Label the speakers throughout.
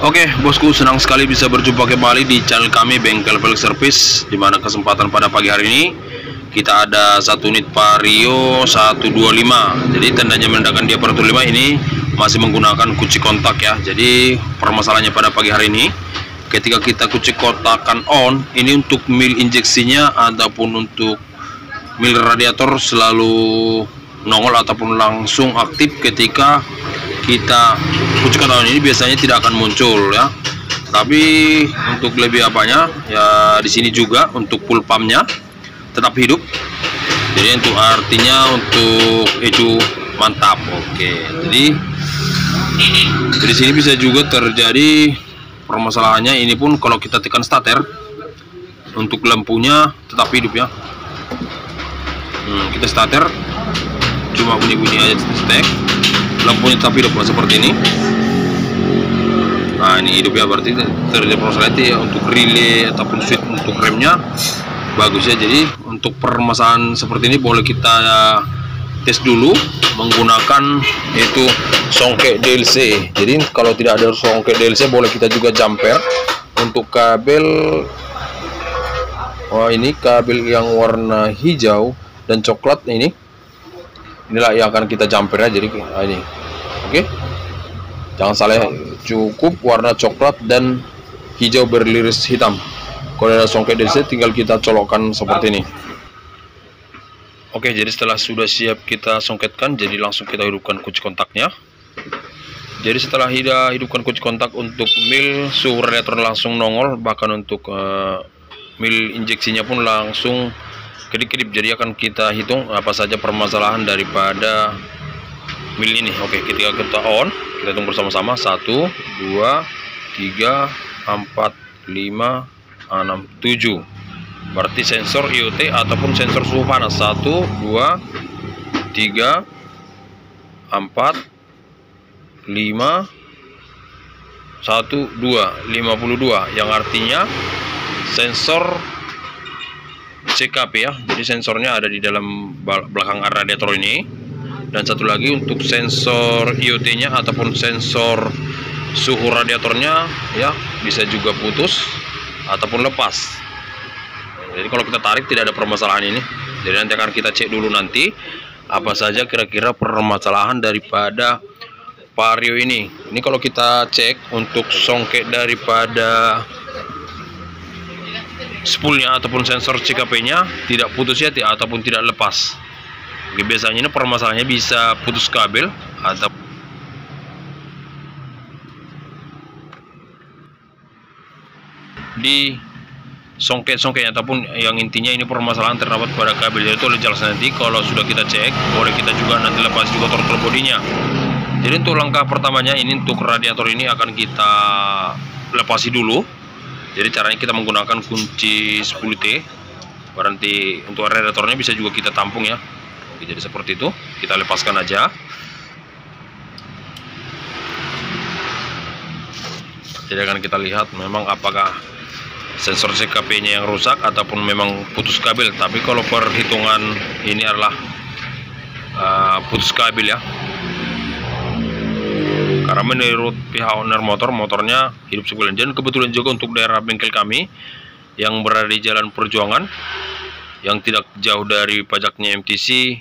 Speaker 1: Oke, bosku, senang sekali bisa berjumpa kembali di channel kami Bengkel Velg Service. Dimana kesempatan pada pagi hari ini kita ada satu unit Vario 125. Jadi tandanya menandakan dia per 125 ini masih menggunakan kunci kontak ya. Jadi permasalahannya pada pagi hari ini, ketika kita kunci kontakkan on, ini untuk mil injeksinya ataupun untuk mil radiator selalu nongol ataupun langsung aktif ketika kita kunci kontak on. Ini biasanya tidak akan muncul ya. Tapi untuk lebih apanya ya, di sini juga untuk full pumpnya tetap hidup. Jadi untuk artinya untuk itu mantap. Oke, jadi di sini bisa juga terjadi permasalahannya. Ini pun kalau kita tekan starter, untuk lampunya tetap hidup ya. Kita starter cuma bunyi-bunyi aja, stack, lampunya tetap hidup seperti ini. Nah, ini hidup ya, berarti terjadi permasalahan ya. Untuk relay ataupun switch untuk remnya bagus ya. Jadi untuk permasalahan seperti ini boleh kita tes dulu menggunakan itu songket DLC. Jadi kalau tidak ada songket DLC boleh kita juga jumper untuk kabel. Wah, ini kabel yang warna hijau dan coklat inilah yang akan kita jumper ya. Jadi ini oke, jangan salah, cukup warna coklat dan hijau berliris hitam. Kalau ada songket DC tinggal kita colokkan seperti ini. Oke, jadi setelah sudah siap kita songketkan, jadi langsung kita hidupkan kunci kontaknya. Jadi setelah hidupkan kunci kontak, untuk mil suhu radiator langsung nongol, bahkan untuk mil injeksinya pun langsung kedip-kedip. Jadi akan kita hitung apa saja permasalahan daripada mil ini. Oke, ketika kita on, kita hitung bersama-sama. 1, 2, 3, 4, 5, 6, 7. Berarti sensor IoT ataupun sensor suhu panas. 1, 2, 3, 4, 5, 1, 2, 52. Yang artinya sensor CKP ya. Jadi sensornya ada di dalam belakang radiator ini. Dan satu lagi untuk sensor IoT-nya ataupun sensor suhu radiatornya ya, bisa juga putus ataupun lepas. Jadi kalau kita tarik tidak ada permasalahan ini. Jadi nanti akan kita cek dulu nanti apa saja kira-kira permasalahan daripada Vario ini. Ini kalau kita cek untuk songket daripada spoolnya ataupun sensor CKP-nya tidak putus ya, ataupun tidak lepas. Oke, biasanya ini permasalahannya bisa putus kabel atau di songket-songketnya, ataupun yang intinya ini permasalahan terdapat pada kabel. Jadi itu jelas nanti kalau sudah kita cek, boleh kita juga nanti lepas juga throttle bodinya. Jadi untuk langkah pertamanya ini untuk radiator ini akan kita lepasi dulu. Jadi caranya kita menggunakan kunci 10T. Berarti untuk radiatornya bisa juga kita tampung ya. Oke, jadi seperti itu, kita lepaskan aja. Jadi akan kita lihat memang apakah sensor CKP-nya yang rusak ataupun memang putus kabel. Tapi kalau perhitungan ini adalah putus kabel ya. Karena menurut pihak owner motornya hidup sebulan. Dan kebetulan juga untuk daerah bengkel kami yang berada di Jalan Perjuangan, yang tidak jauh dari pajaknya MTC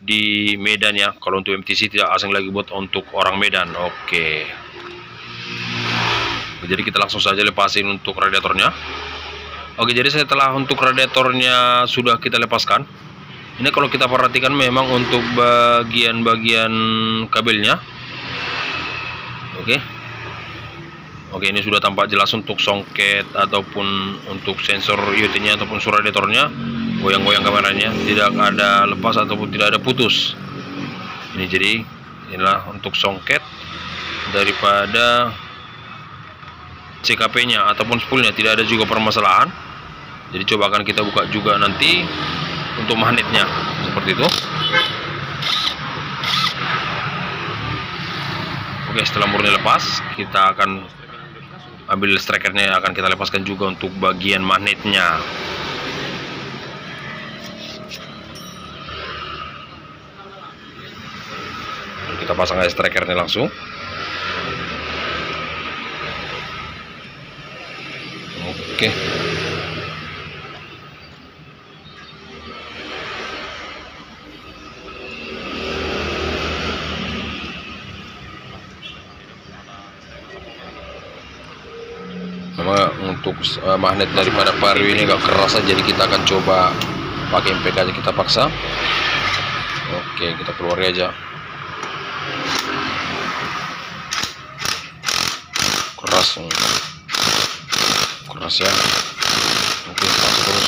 Speaker 1: di Medan ya. Kalau untuk MTC tidak asing lagi buat untuk orang Medan. Oke. Jadi kita langsung saja lepasin untuk radiatornya. Oke, jadi setelah untuk radiatornya sudah kita lepaskan, ini kalau kita perhatikan memang untuk bagian-bagian kabelnya. Oke, ini sudah tampak jelas untuk songket ataupun untuk sensor IoT-nya ataupun suhu radiatornya. Goyang-goyang kameranya, tidak ada lepas ataupun tidak ada putus. Ini jadi inilah untuk songket daripada CKP-nya ataupun spoolnya, tidak ada juga permasalahan. Jadi coba akan kita buka juga nanti untuk magnetnya seperti itu. Oke, setelah murni lepas, kita akan ambil strikernya, akan kita lepaskan juga untuk bagian magnetnya. Kita pasang aja strikernya langsung. Oke. Memang untuk magnet daripada vario ini agak keras, jadi kita akan coba pakai MPK aja, kita paksa. Oke, kita keluar aja. Keras ya. Oke, masuk terus.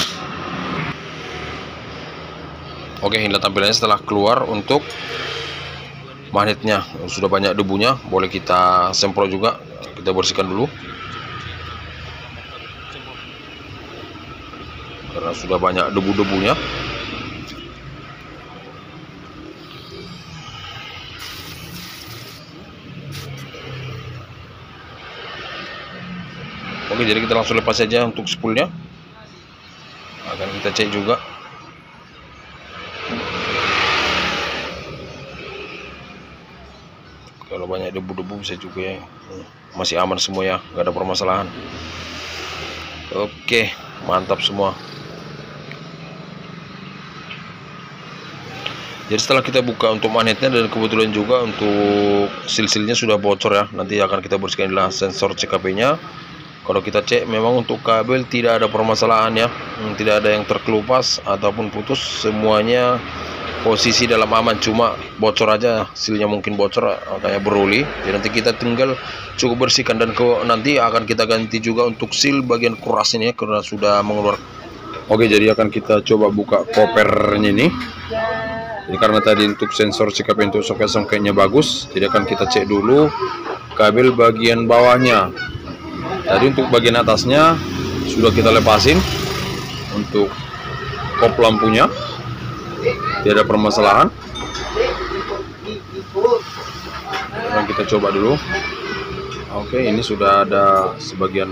Speaker 1: Oke, inilah tampilannya setelah keluar untuk magnetnya. Sudah banyak debunya, boleh kita semprot juga, kita bersihkan dulu karena sudah banyak debu-debunya. Oke, jadi kita langsung lepas saja untuk spoolnya. Akan kita cek juga. Kalau banyak debu-debu bisa juga ya. Masih aman semua ya, nggak ada permasalahan. Oke, mantap semua. Jadi setelah kita buka untuk magnetnya, dan kebetulan juga untuk sil-silnya sudah bocor ya, nanti akan kita bersihkan adalah sensor CKP-nya. Kalau kita cek memang untuk kabel tidak ada permasalahan ya, tidak ada yang terkelupas ataupun putus, semuanya posisi dalam aman, cuma bocor aja, silnya mungkin bocor kayak beroli. Jadi nanti kita tinggal cukup bersihkan, dan nanti akan kita ganti juga untuk sil bagian keras ini ya, karena sudah mengeluarkan. Oke, jadi akan kita coba buka kopernya ini. Ini karena tadi untuk sensor CKP untuk soket-soketnya bagus, jadi akan kita cek dulu kabel bagian bawahnya. Tadi untuk bagian atasnya sudah kita lepasin untuk kop lampunya, tidak ada permasalahan. Dan kita coba dulu. Oke, ini sudah ada sebagian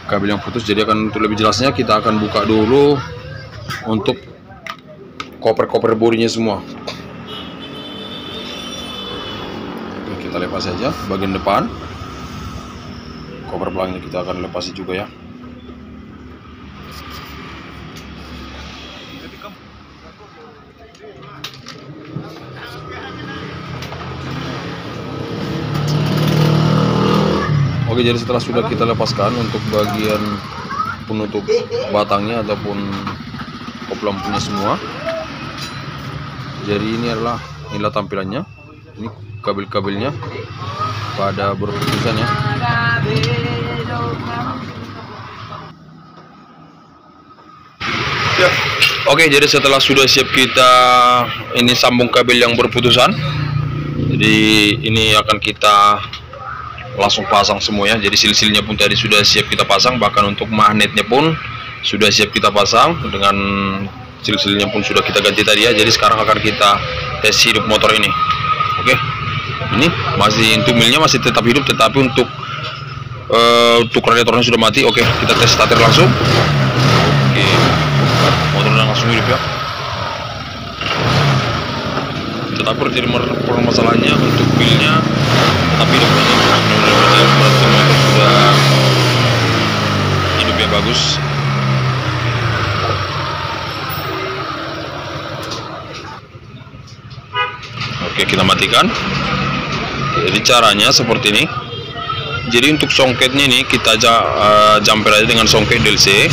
Speaker 1: kabel yang putus, jadi akan untuk lebih jelasnya kita akan buka dulu untuk koper-koper bodinya semua. Oke, kita lepas saja bagian depan. Koper belakangnya kita akan lepasi juga ya. Oke, jadi setelah sudah kita lepaskan untuk bagian penutup batangnya ataupun kop lampunya semua, jadi inilah tampilannya. Ini kabel-kabelnya pada berputusan ya. Oke, jadi setelah sudah siap kita ini sambung kabel yang berputusan, jadi ini akan kita langsung pasang semuanya. Jadi sil-silnya pun tadi sudah siap kita pasang, bahkan untuk magnetnya pun sudah siap kita pasang, dengan sil-silnya pun sudah kita ganti tadi ya. Jadi sekarang akan kita tes hidup motor ini. Oke, ini masih untuk milnya masih tetap hidup, tetapi untuk radiatornya sudah mati. Oke, kita tes starter langsung. Oke, motornya langsung hidup ya. Tetapi jadi permasalahannya untuk pilnya tetap hidup, berarti motor sudah hidup ya, bagus. Oke, kita matikan. Jadi caranya seperti ini. Jadi untuk songketnya ini kita jumper aja dengan songket DLC.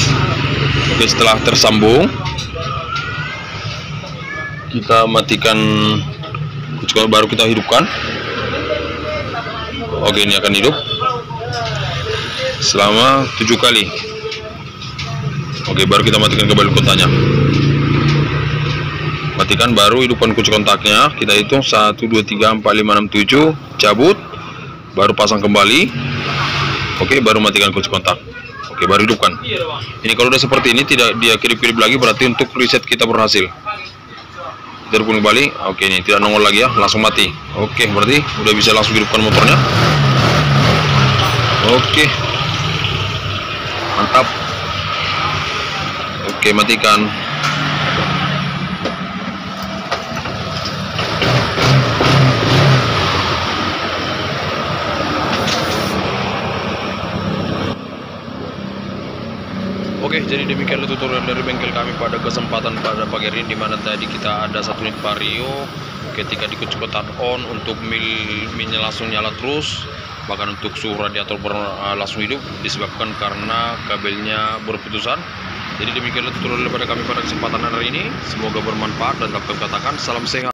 Speaker 1: Oke, setelah tersambung kita matikan kucing, baru kita hidupkan. Oke, ini akan hidup selama 7 kali. Oke, baru kita matikan kembali kontaknya. Matikan, baru hidupkan kunci kontaknya. Kita hitung 1, 2, 3, 4, 5, 6, 7, cabut, baru pasang kembali. Oke, baru matikan kunci kontak. Oke, baru hidupkan. Ini kalau udah seperti ini, tidak dia kedip-kedip lagi, berarti untuk reset kita berhasil. Kita hidupkan kembali. Oke, ini tidak nongol lagi ya, langsung mati. Oke, berarti udah bisa langsung hidupkan motornya. Oke, mantap. Oke, matikan. Oke, jadi demikianlah tutorial dari bengkel kami pada kesempatan pada pagi hari ini, dimana tadi kita ada 1 unit vario. Ketika dikecepatan on, untuk milnya langsung nyala terus, bahkan untuk suhu radiator langsung hidup, disebabkan karena kabelnya berputusan. Jadi demikianlah tutorial daripada kami pada kesempatan hari ini, semoga bermanfaat dan dapat katakan salam sehat.